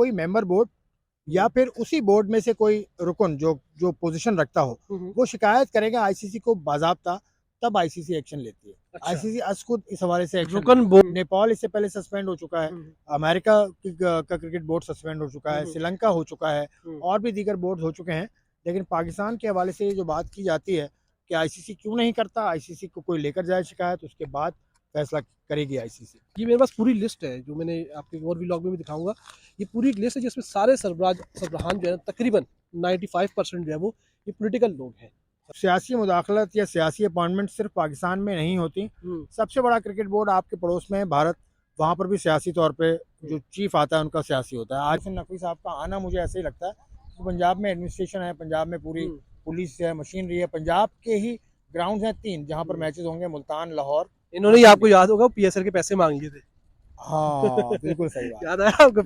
कोई member board या फिर उसी बोर्ड में से कोई रुकन जो जो पोजीशन रखता हो वो शिकायत करेगा आईसीसी को बाज़ाब्ता, तब आईसीसी एक्शन लेती है। अच्छा। आईसीसी आज खुद इस हवाले से एक्शन रुकन लेती है। बोर्ड नेपाल इससे पहले सस्पेंड हो चुका है, अमेरिका का क्रिकेट बोर्ड सस्पेंड हो चुका है, श्रीलंका हो चुका है और भी दीगर बोर्ड हो चुके हैं। लेकिन पाकिस्तान के हवाले से ये जो बात की जाती है कि आईसीसी क्यों नहीं करता, आईसीसी को कोई लेकर जाए शिकायत, उसके बाद फैसला करेगी आईसीसी। ये मेरे पास पूरी लिस्ट है जो मैंने आपके और व्लॉग में भी दिखाऊंगा। ये पूरी एक लिस्ट है जिसमें सारे सरबराहान जो है तकरीबन 95% जो है वो ये पॉलिटिकल लोग हैं। सियासी मुदाखलत या सियासी अपॉइंटमेंट सिर्फ पाकिस्तान में नहीं होती। सबसे बड़ा क्रिकेट बोर्ड आपके पड़ोस में है भारत, वहाँ पर भी सियासी तौर पे जो चीफ आता है उनका सियासी होता है। आज नकवी साहब का आना मुझे ऐसे ही लगता है कि पंजाब में एडमिनिस्ट्रेशन है, पंजाब में पूरी पुलिस है, मशीनरी है। पंजाब के ही ग्राउंड हैं 3 जहाँ पर मैचेस होंगे, मुल्तान, लाहौर। इन्होंने ही आपको याद होगा पीएसएल के पैसे मांग लिए थे। हाँ बिल्कुल सही बात। याद आया आपको?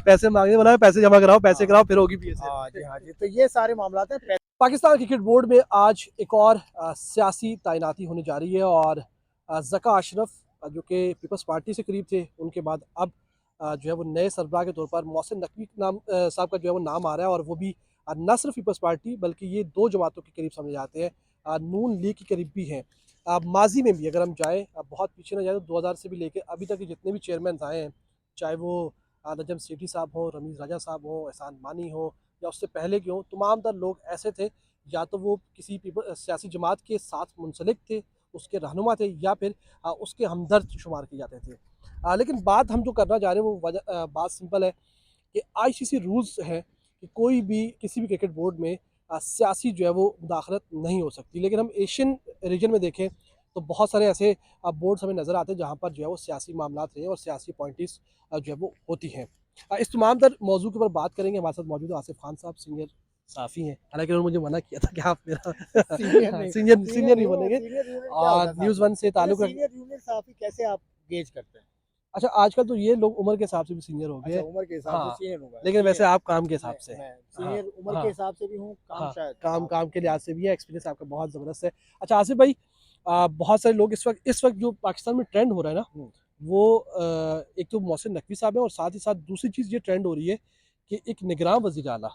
पैसे मांगे, बोला पैसे जमा कराओ, पैसे कराओ फिर होगी पीएसएल। हाँ जी, हाँ जी। तो ये सारे मामला हैं। पाकिस्तान क्रिकेट बोर्ड में आज एक और सियासी तैनाती होने जा रही है और ज़का अशरफ जो कि पीपल्स पार्टी से करीब थे, उनके बाद अब जो है वो नए सरबराह के तौर पर मोहसिन नकवी नाम साहब का जो है वो नाम आ रहा है और वो भी न सिर्फ पीपल्स पार्टी बल्कि ये 2 जमातों के करीब समझे जाते हैं, नून लीग के करीब भी हैं। माजी में भी अगर हम जाएँ, बहुत पीछे ना जाए तो 2000 से भी लेके अभी तक के जितने भी चेयरमैन आए हैं, चाहे वो नजम सेठी साहब हों, रमीज़ राजा साहब हों, एहसान मानी हों या उससे पहले के हों, तमाम तर लोग ऐसे थे या तो वो किसी सियासी जमात के साथ मुंसलिक थे, उसके रहनुमा थे या फिर उसके हमदर्द शुमार किए जाते थे। लेकिन बात हम जो करना चाह रहे हैं वो बात सिंपल है कि आईसीसी रूल्स हैं कि कोई भी किसी भी क्रिकेट बोर्ड में सियासी जो है वो मुदाखलत नहीं हो सकती। लेकिन हम एशियन रीजन में देखें तो बहुत सारे ऐसे बोर्ड्स हमें नज़र आते हैं जहाँ पर जो है वो सियासी मामला रहे और सियासी अपॉइंटीज जो है वो होती हैं। इस तमाम तर मौजू के ऊपर बात करेंगे। हमारे साथ मौजूद आसिफ खान साहब, सीनियर साफ़ी हैं। हालांकि उन्होंने मुझे मना किया था कि आप मेरा सीनियर नहीं बनेंगे और न्यूज़ 1 से ताल्लुक सीनियर जूनियर साफी कैसे आप गेज करते हैं? अच्छा, आजकल तो ये लोग उम्र के हिसाब से भी सीनियर हो गए। अच्छा, उम्र के हिसाब से सीनियर हो गए। लेकिन वैसे आप काम के हिसाब से सीनियर उम्र के हिसाब से भी हूँ, काम शायद काम के लिहाज से भी है, एक्सपीरियंस आपका बहुत ज़बरदस्त है। अच्छा आसिफ भाई, बहुत सारे लोग इस वक्त जो पाकिस्तान में ट्रेंड हो रहा है ना, वो एक तो मोहसिन नकवी साहब है और साथ ही साथ दूसरी चीज़ ये ट्रेंड हो रही है कि एक निगरान वज़ीर आला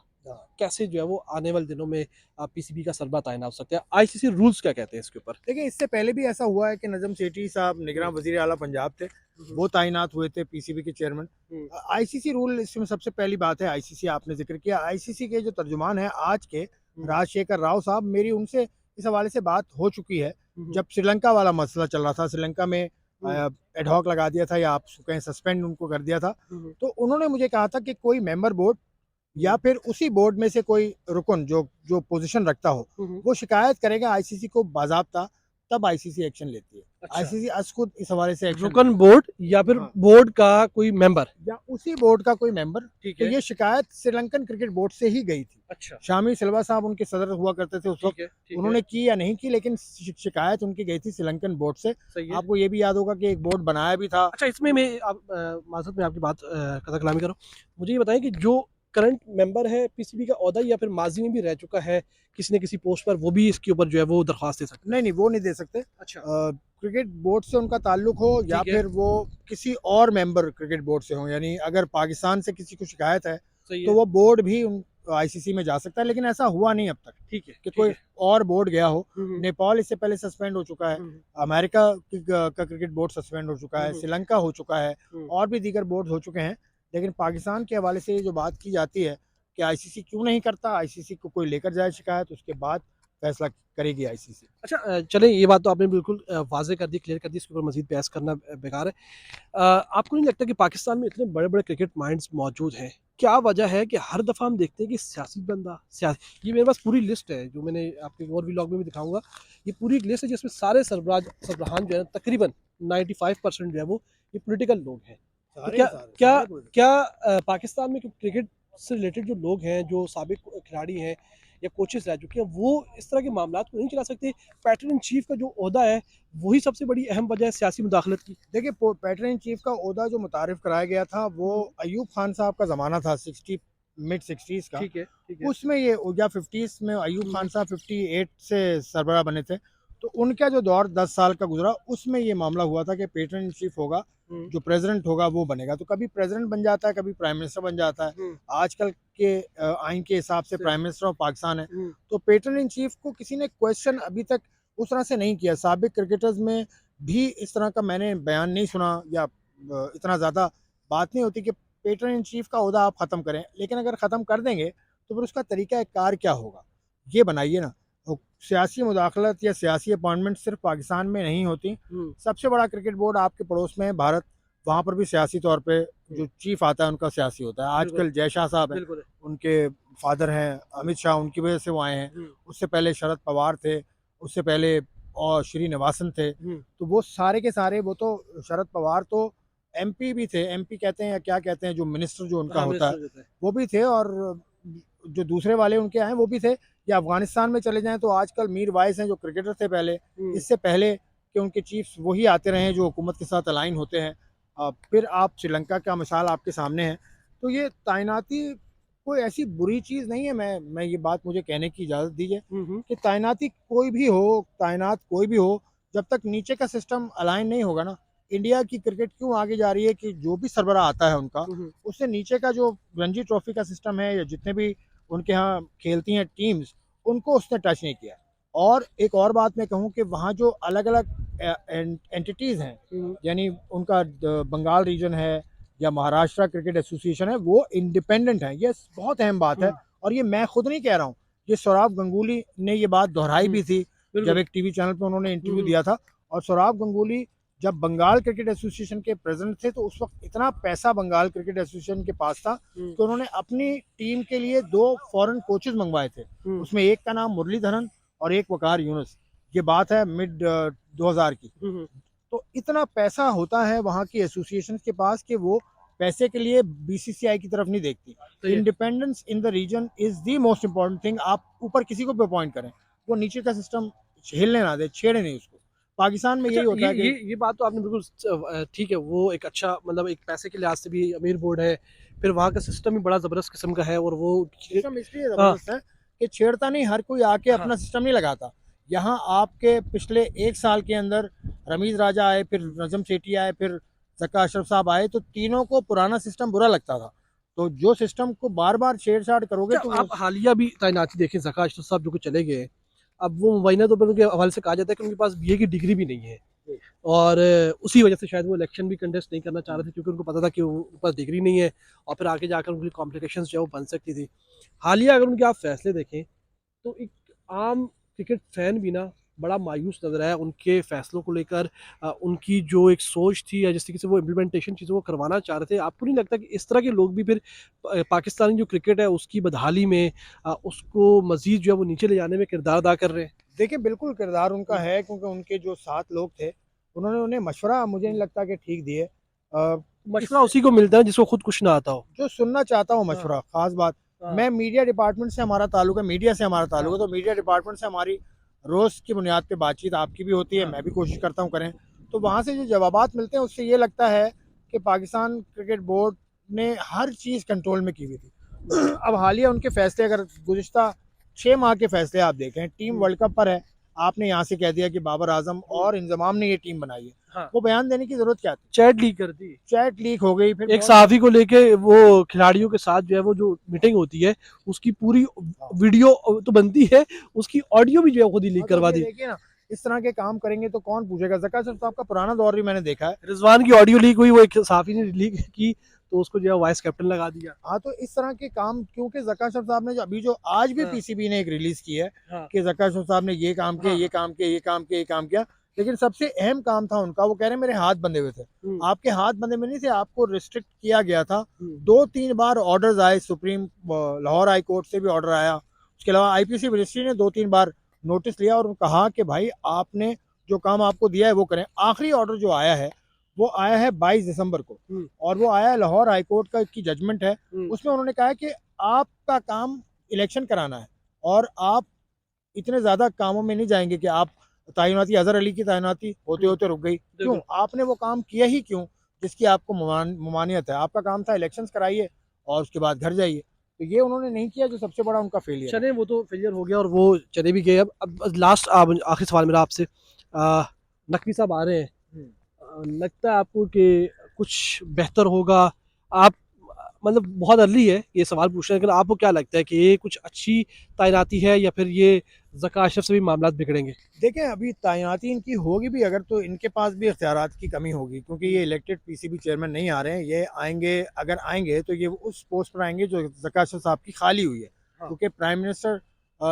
कैसे जो है वो आने वाले दिनों में पीसीबी का सरबराह तैनात हो सकता है। आईसीसी रूल्स क्या कहते हैं इसके ऊपर? देखिए, इससे पहले भी ऐसा हुआ है कि नजम सेठी साहब निगरान वजीर आला पंजाब थे, वो तैनात हुए थे पीसीबी के चेयरमैन। आईसीसी रूल इसमें सबसे पहली बात है, आईसीसी आपने जिक्र किया, आईसीसी के जो तर्जुमान है आज के राजशेखर राव साहब, मेरी उनसे इस हवाले से बात हो चुकी है। जब श्रीलंका वाला मसला चल रहा था, श्रीलंका में एडहॉक लगा दिया था या आप कहें सस्पेंड उनको कर दिया था, तो उन्होंने मुझे कहा था कि कोई मेंबर बोर्ड या फिर उसी बोर्ड में से कोई रुकन जो जो पोजीशन रखता हो वो शिकायत करेगा आईसीसी को बाज़ाब्ता, तब आईसीसी एक्शन लेती है। अच्छा। आईसीसी आज खुद इस हवाले से एक्शन रुकन बोर्ड या फिर बोर्ड का कोई मेंबर या उसी बोर्ड का कोई मेंबर। ठीक तो है। ये शिकायत श्रीलंकन क्रिकेट बोर्ड से ही गई थी। अच्छा, शामी सिल्वा साहब उनके सदर हुआ करते थे उस वक्त, उन्होंने की या नहीं की, लेकिन शिकायत उनकी गई थी श्रीलंकन बोर्ड से। आपको ये भी याद होगा कि एक बोर्ड बनाया भी था। अच्छा, इसमें मैं आप माज़रत में आपकी बात कथा कलामी करो, मुझे ये बताएं कि जो करंट मेंबर है पीसीबी का ओहदा या फिर माजी में भी रह चुका है किसी न किसी पोस्ट पर, वो भी इसके ऊपर जो है वो दरख्वास्त दे सकता है? नहीं, वो नहीं दे सकते। अच्छा। क्रिकेट बोर्ड से उनका ताल्लुक हो या फिर वो किसी और मेंबर क्रिकेट बोर्ड से हो, यानी अगर पाकिस्तान से किसी को शिकायत है तो वो बोर्ड भी आईसीसी में जा सकता है, लेकिन ऐसा हुआ नहीं अब तक। ठीक है कि कोई और बोर्ड गया हो। नेपाल इससे पहले सस्पेंड हो चुका है, अमेरिका का क्रिकेट बोर्ड सस्पेंड हो चुका है, श्रीलंका हो चुका है और भी दीगर बोर्ड हो चुके हैं। लेकिन पाकिस्तान के हवाले से जो बात की जाती है कि आईसीसी क्यों नहीं करता, आईसीसी को कोई लेकर जाए शिकायत, उसके बाद फैसला करेगी आईसीसी। अच्छा, चलें, ये बात तो आपने बिल्कुल वाज़ेह कर दी, क्लियर कर दी, इसके ऊपर मज़ीद बहस करना बेकार है। आपको नहीं लगता कि पाकिस्तान में इतने बड़े-बड़े क्रिकेट माइंड्स मौजूद हैं? क्या वजह है कि हर दफ़ा हम देखते हैं कि सियासी बंदा ये मेरे पास पूरी लिस्ट है जो मैंने आपके और व्लॉग में भी दिखाऊँगा। ये पूरी एक लिस्ट है जिसमें सारे सरबराहान जो है तकरीबन 95% जो है वो ये पॉलिटिकल लोग हैं। तो क्या पाकिस्तान में क्रिकेट से रिलेटेड जो लोग हैं, जो साबिक खिलाड़ी हैं या कोचेस रह चुके हैं, वो इस तरह के मामलात को नहीं चला सकते? पैटर्न इन चीफ का जो ओहदा है वही सबसे बड़ी अहम वजह है सियासी मुदाखलत की। देखिए, पैटर्न इन चीफ का ओहदा जो मुतारिफ कराया गया था वो अयूब खान साहब का ज़माना था, 60 मिड 60s का। ठीक है। उसमें ये या 50s में अयूब खान साहब 58 से सरबराह बने थे, तो उनका जो दौर 10 साल का गुजरा उसमें ये मामला हुआ था कि पेटर्न इन चीफ होगा, जो प्रेसिडेंट होगा वो बनेगा। तो कभी प्रेसिडेंट बन जाता है, कभी प्राइम मिनिस्टर बन जाता है। आजकल के आइन के हिसाब से प्राइम मिनिस्टर ऑफ पाकिस्तान है। तो पेटर्न इन चीफ को किसी ने क्वेश्चन अभी तक उस तरह से नहीं किया। साबिक क्रिकेटर्स में भी इस तरह का मैंने बयान नहीं सुना, या इतना ज़्यादा बात नहीं होती कि पेटर्न इन चीफ का ओहदा आप ख़त्म करें। लेकिन अगर ख़त्म कर देंगे तो फिर उसका तरीका कार क्या होगा, ये बनाइए ना। सियासी मुदाखलत या सियासी अपॉइंटमेंट सिर्फ पाकिस्तान में नहीं होती। सबसे बड़ा क्रिकेट बोर्ड आपके पड़ोस में है भारत, वहाँ पर भी सियासी तौर पे जो चीफ आता है उनका सियासी होता है। आजकल जय शाह साहब हैं, उनके फादर हैं अमित शाह, उनकी वजह से वो आए हैं। उससे पहले शरद पवार थे, उससे पहले और श्रीनिवासन थे। तो वो सारे के सारे, वो तो शरद पवार तो एमपी भी थे, एमपी कहते हैं या क्या कहते हैं, जो मिनिस्टर जो उनका होता है वो भी थे, और जो दूसरे वाले उनके आए वो भी थे। या अफगानिस्तान में चले जाएं तो आजकल मीर वाइस हैं जो क्रिकेटर थे पहले, इससे पहले कि उनके चीफ्स वही आते रहे हैं जो हुकूमत के साथ अलाइन होते हैं। फिर आप श्रीलंका का मिसाल आपके सामने है। तो ये तैनाती कोई ऐसी बुरी चीज़ नहीं है। मैं ये बात मुझे कहने की इजाज़त दीजिए कि तैनाती कोई भी हो, तैनात कोई भी हो, जब तक नीचे का सिस्टम अलाइन नहीं होगा ना। इंडिया की क्रिकेट क्यों आगे जा रही है कि जो भी सरबराह आता है उनका, उससे नीचे का जो रणजी ट्रॉफी का सिस्टम है या जितने भी उनके यहाँ खेलती हैं टीम्स, उनको उसने टच नहीं किया। और एक और बात मैं कहूँ कि वहाँ जो अलग अलग एंटिटीज़ हैं, यानी उनका बंगाल रीजन है या महाराष्ट्र क्रिकेट एसोसिएशन है, वो इंडिपेंडेंट है। ये बहुत अहम बात है, और ये मैं खुद नहीं कह रहा हूँ, ये सौरव गंगुली ने ये बात दोहराई भी थी जब एक टीवी चैनल पे उन्होंने इंटरव्यू दिया था। और सौरव गंगुली जब बंगाल क्रिकेट एसोसिएशन के प्रेसिडेंट थे तो उस वक्त इतना पैसा बंगाल क्रिकेट एसोसिएशन के पास था कि उन्होंने अपनी टीम के लिए 2 फॉरेन कोचेस मंगवाए थे। उसमें एक का नाम मुरलीधरन और एक वकार यूनुस। ये बात है मिड 2000 की। तो इतना पैसा होता है वहाँ की एसोसिएशन के पास कि वो पैसे के लिए बीसीसीआई की तरफ नहीं देखती। Independence in the region is the most important thing. आप ऊपर किसी को भी अपॉइंट करें, वो नीचे का सिस्टम हिलने ना दे, छेड़े नहीं उसको। पाकिस्तान में अच्छा, यही होता है कि ये बात तो आपने बिल्कुल ठीक है। वो एक अच्छा, मतलब एक पैसे के लिहाज से भी अमीर बोर्ड है, फिर वहाँ का सिस्टम भी बड़ा ज़बरदस्त किस्म का है, और वो सिस्टम इसलिए जबरदस्त है कि छेड़ता नहीं, हर कोई आके अपना सिस्टम नहीं लगाता। यहाँ आपके पिछले 1 साल के अंदर रमीज राजा आए, फिर नजम सेठी आए, फिर जक्का अशरफ साहब आए, तो तीनों को पुराना सिस्टम बुरा लगता था। तो जो सिस्टम को बार बार छेड़छाड़ करोगे तो आप हालिया भी तैनाती देखें, ज़का अशरफ साहब जो कि चले गए, अब वो मुबैना तौर पर उनके हवाले से कहा जाता है कि उनके पास बीए की डिग्री भी नहीं है, और उसी वजह से शायद वो इलेक्शन भी कंटेस्ट नहीं करना चाह रहे थे, क्योंकि उनको पता था कि उनके पास डिग्री नहीं है, और फिर आगे जाकर उनकी कॉम्प्लिकेशंस जो है वो बन सकती थी। हालिया अगर उनके आप फैसले देखें तो एक आम क्रिकेट फैन भी ना बड़ा मायूस नजर आया उनके फैसलों को लेकर। उनकी जो एक सोच थी या जिस तरीके से वो इम्प्लीमेंटेशन चीज़ों को करवाना चाह रहे थे, आपको नहीं लगता कि इस तरह के लोग भी फिर पाकिस्तानी जो क्रिकेट है उसकी बदहाली में, उसको मजीद जो है वो नीचे ले जाने में किरदार अदा कर रहे हैं? देखिए बिल्कुल किरदार उनका है, क्योंकि उनके जो 7 लोग थे उन्होंने उन्हें मशवरा मुझे नहीं लगता कि ठीक दिए। मशवरा उसी को मिलता है जिसको खुद कुछ ना आता हो। जो सुनना चाहता हूँ मशवरा, खास बात। मैं मीडिया डिपार्टमेंट से हमारा ताल्लुक है, मीडिया से हमारा ताल्लुक है, तो मीडिया डिपार्टमेंट से हमारी रोज़ की बुनियाद पे बातचीत आपकी भी होती है, मैं भी कोशिश करता हूँ करें। तो वहाँ से जो जवाबात मिलते हैं उससे ये लगता है कि पाकिस्तान क्रिकेट बोर्ड ने हर चीज़ कंट्रोल में की हुई थी। अब हालिया उनके फैसले, अगर गुज़िश्ता 6 माह के फैसले आप देखें, टीम वर्ल्ड कप पर है, आपने यहाँ से कह दिया कि बाबर आजम और इंजमाम ने ये टीम बनाई है। वो बयान देने की जरूरत क्या थी? चैट लीक कर दी, चैट लीक हो गई, फिर एक सहाफ़ी को लेके वो खिलाड़ियों के साथ जो है वो जो मीटिंग होती है उसकी पूरी वीडियो तो बनती है, उसकी ऑडियो भी जो है खुद ही लीक करवा दी। देखिए ना, इस तरह के काम करेंगे तो कौन पूछेगा। ज़का अशरफ साहब का पुराना दौर भी मैंने देखा है। रिजवान की ऑडियो लीक हुई, वो एक सहाफ़ी ने लीक की, तो उसको जो है वाइस कैप्टन लगा दिया। हाँ, तो इस तरह के काम, क्योंकि ज़का अशरफ साहब ने जो अभी जो आज भी पीसीबी ने एक रिलीज की है कि ज़का अशरफ साहब ने ये काम किया, ये काम किया, ये काम किया, ये काम किया, लेकिन सबसे अहम काम था उनका, वो कह रहे हैं मेरे हाथ बंधे हुए थे। आपके हाथ बंधे में नहीं थे, आपको रिस्ट्रिक्ट किया गया था। 2-3 बार ऑर्डर्स आए, सुप्रीम लाहौर हाई कोर्ट से भी ऑर्डर आया। उसके अलावा आईपीसी मिनिस्ट्री ने 2-3 बार नोटिस लिया और कहा कि भाई आपने जो काम आपको दिया है वो करें। आखिरी ऑर्डर जो आया है वो आया है 22 दिसंबर को, और वो आया है लाहौर हाई कोर्ट का की जजमेंट है। उसमें उन्होंने कहा है कि आपका काम इलेक्शन कराना है, और आप इतने ज़्यादा कामों में नहीं जाएंगे कि आप तैनाती, अजहर अली की तैनाती होते होते रुक गई। क्यों? आपने वो काम किया ही क्यों जिसकी आपको ममानियत है? आपका काम था इलेक्शंस कराइए और उसके बाद घर जाइए। तो ये उन्होंने नहीं किया, जो सबसे बड़ा उनका फेलियर है। चले वो तो फेलियर हो गया और वो चले भी गए। अब लास्ट आखिरी सवाल मेरा आपसे, नकवी साहब आ रहे हैं, लगता है आपको कि कुछ बेहतर होगा? आप मतलब बहुत अर्ली है ये सवाल पूछ रहे हैं, लेकिन आपको क्या लगता है कि ये कुछ अच्छी तैनाती है या फिर ये ज़का अशरफ से भी मामला बिगड़ेंगे? देखें, अभी तैनाती इनकी होगी भी अगर, तो इनके पास भी इख्तियारात की कमी होगी, क्योंकि ये इलेक्टेड पीसीबी चेयरमैन नहीं आ रहे हैं। ये आएंगे, अगर आएंगे तो ये उस पोस्ट पर आएंगे जो ज़का अशरफ साहब की खाली हुई है। हाँ। क्योंकि प्राइम मिनिस्टर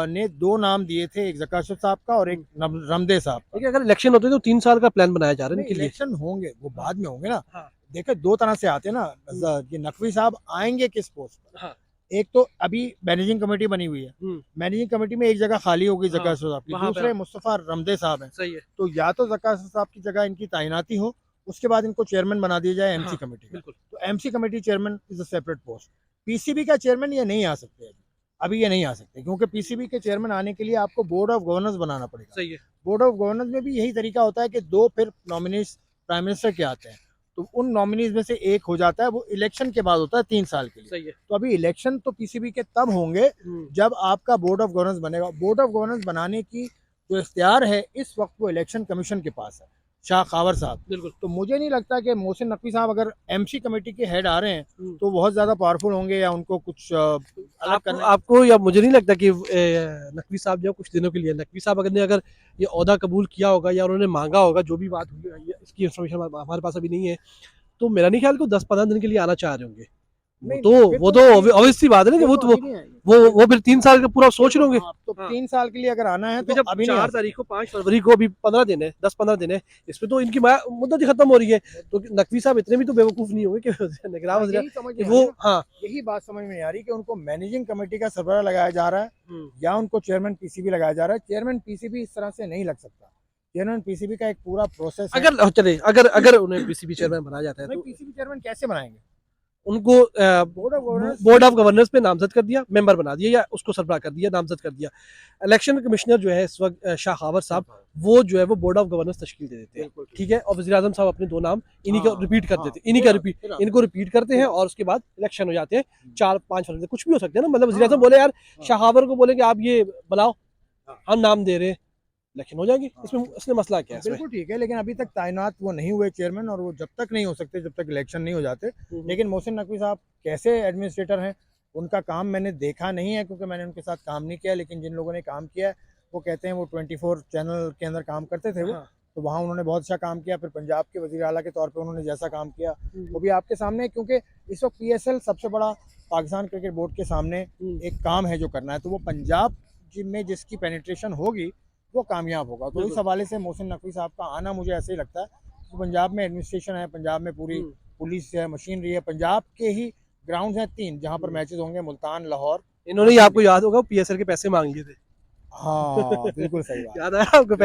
ने 2 नाम दिए थे, एक ज़का अशरफ साहब का और एक रमदे साहब का। देखिए, अगर इलेक्शन होते तो 3 साल का प्लान बनाया जा रहा है नहीं, इनके लिए। इलेक्शन होंगे, वो बाद में होंगे ना। हाँ। देखो, 2 तरह से आते हैं ना। ये नकवी साहब आएंगे किस पोस्ट पर? हाँ। एक तो अभी मैनेजिंग कमेटी बनी हुई है, मैनेजिंग कमेटी में एक जगह खाली होगी ज़का अशरफ साहब की, वहाँ पे दूसरे मुस्तफ़ा रमदे साहब हैं। सही है। तो या तो ज़का अशरफ साहब की जगह इनकी तैनाती हो, उसके बाद इनको चेयरमैन बना दिया जाए एमसी कमेटी का। बिल्कुल। तो MC committee chairman is a separate post. PCB का चेयरमैन ये नहीं आ सकते अभी ये नहीं आ सकते, क्योंकि पीसीबी के चेयरमैन आने के लिए आपको बोर्ड ऑफ गवर्नेंस बनाना पड़ेगा। सही है। बोर्ड ऑफ गवर्नेंस में भी यही तरीका होता है कि 2 फिर नॉमिनीज प्राइम मिनिस्टर के आते हैं, तो उन नॉमिनीज में से एक हो जाता है, वो इलेक्शन के बाद होता है 3 साल के लिए। सही है। तो अभी इलेक्शन तो पीसीबी के तब होंगे जब आपका बोर्ड ऑफ गवर्नेंस बनेगा। बोर्ड ऑफ गवर्नेंस बनाने की जो इख्तियार है इस वक्त वो इलेक्शन कमीशन के पास है, शाह खावर साहब। बिल्कुल। तो मुझे नहीं लगता कि मोहसिन नकवी साहब अगर एमसी कमेटी के हेड आ रहे हैं तो बहुत ज़्यादा पावरफुल होंगे या उनको कुछ अलग करना। आपको या मुझे नहीं लगता कि नकवी साहब जो कुछ दिनों के लिए, नकवी साहब अगर ये ओहदा कबूल किया होगा या उन्होंने मांगा होगा, जो भी बात हुई है, इसकी इंफॉर्मेशन हमारे पास अभी नहीं है, तो मेरा नहीं ख्याल को 10-15 दिन के लिए आना चाह रहे होंगे। वो तो ऑब्वियस सी बात है ना कि वो फिर 3 साल का पूरा सोच रहे होंगे। तो 3 साल के लिए अगर आना है तो जब अभी 4 तारीख को 5 फरवरी को अभी 15 दिन है, 10-15 दिन है, इसमें तो इनकी मुद्दत ही खत्म हो रही है। तो नकवी साहब इतने भी तो बेवकूफ नहीं होंगे कि निगरान वज़ीर वो। हाँ, यही बात समझ में नहीं आ रही कि उनको मैनेजिंग कमेटी का सरबराह लगाया जा रहा है या उनको चेयरमैन पीसीबी लगाया जा रहा है। चेयरमैन पीसीबी इस तरह से नहीं लग सकता। चेयरमैन पीसीबी का एक पूरा प्रोसेस है। अगर उन्हें पीसीबी चेयरमैन बनाया जाता है तो पीसीबी चेयरमैन कैसे बनाएंगे? उनको बोर्ड ऑफ गवर्नेंस पे नामजद कर दिया, मेंबर बना दिया या उसको सरबराह कर दिया, नामजद कर दिया। इलेक्शन कमिश्नर जो है इस वक्त शाह खावर साहब, वो जो है वो बोर्ड ऑफ गवर्नेंस तश्कील दे देते हैं, ठीक है। और वज़ीर आज़म साहब अपने 2 नाम इन्हीं का रिपीट कर देते हैं, इनको रिपीट करते हैं और उसके बाद इलेक्शन हो जाते हैं 4-5 फरवरी। कुछ भी हो सकता है ना, मतलब वज़ीर आज़म बोले यार, शाह खावर को बोले कि आप ये बनाओ, हम नाम दे रहे हैं, इलेक्शन हो जाएगी। इसमें मसला क्या है? बिल्कुल ठीक है, लेकिन अभी तक तैनात वो नहीं हुए चेयरमैन, और वो जब तक नहीं हो सकते जब तक इलेक्शन नहीं हो जाते। लेकिन मोहसिन नकवी साहब कैसे एडमिनिस्ट्रेटर हैं, उनका काम मैंने देखा नहीं है, क्योंकि मैंने उनके साथ काम नहीं किया। लेकिन जिन लोगों ने काम किया है वो कहते हैं वो 24 चैनल के अंदर काम करते थे वो। तो वहाँ उन्होंने बहुत अच्छा काम किया। फिर पंजाब के वज़ीर आला के तौर पे उन्होंने जैसा काम किया वो भी आपके सामने है, क्योंकि इस वक्त पीएसएल सबसे बड़ा पाकिस्तान क्रिकेट बोर्ड के सामने एक काम है जो करना है। तो वो पंजाब में जिसकी पेनिट्रेशन होगी वो कामयाब होगा। तो इस हवाले से मोहसिन नकवी साहब का आना मुझे ऐसे ही लगता है कि पंजाब में एडमिनिस्ट्रेशन है, पंजाब में पूरी पुलिस है, मशीनरी है। पंजाब के ही ग्राउंड हैं 3 जहाँ पर मैचेस होंगे, मुल्तान, लाहौर। इन्होंने, आपको याद होगा, पीएसएल के पैसे मांग लिए थे। हाँ बिल्कुल सही बात। याद आया आपको?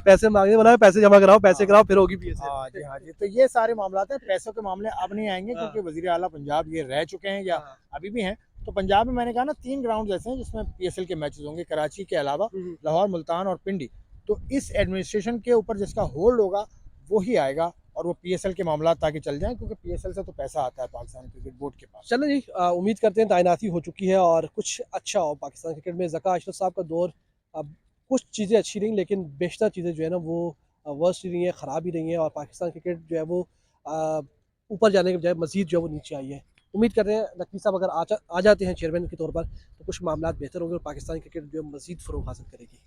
पैसे मांगने वाला, पैसे जमा कराओ, पैसे कराओ, फिर होगी पीएसएल। हाँ जी, हाँ जी। तो ये सारे मामला हैं, पैसों के मामले अब नहीं आएंगे, क्योंकि वज़ीर आला पंजाब ये रह चुके हैं या अभी भी हैं। तो पंजाब में मैंने कहा ना 3 ग्राउंड ऐसे हैं जिसमें पीएसएल के मैचेस होंगे, कराची के अलावा लाहौर, मुल्तान और पिंडी। तो इस एडमिनिस्ट्रेशन के ऊपर जिसका होल्ड होगा वो ही आएगा, और वो पीएसएल के मामला ताकि चल जाएं, क्योंकि पीएसएल से तो पैसा आता है पाकिस्तान क्रिकेट बोर्ड के पास। चलो जी, उम्मीद करते हैं तैनाती हो चुकी है और कुछ अच्छा हो पाकिस्तान क्रिकेट में। ज़का अशरफ साहब का दौर, अब कुछ चीज़ें अच्छी रहीं, लेकिन बेशतर चीज़ें जो है ना वो वर्स्ट रही हैं, ख़राब ही रही हैं, और पाकिस्तान क्रिकेट जो है वो ऊपर जाने के बजाय मज़ीद जो है वो नीचे आई है। उम्मीद कर रहे हैं नकवी साहब अगर आ जाते हैं चेयरमैन के तौर पर, तो कुछ मामला बेहतर होंगे और पाकिस्तान क्रिकेट जो है मज़ीद फ़रोग़ हासिल करेगी।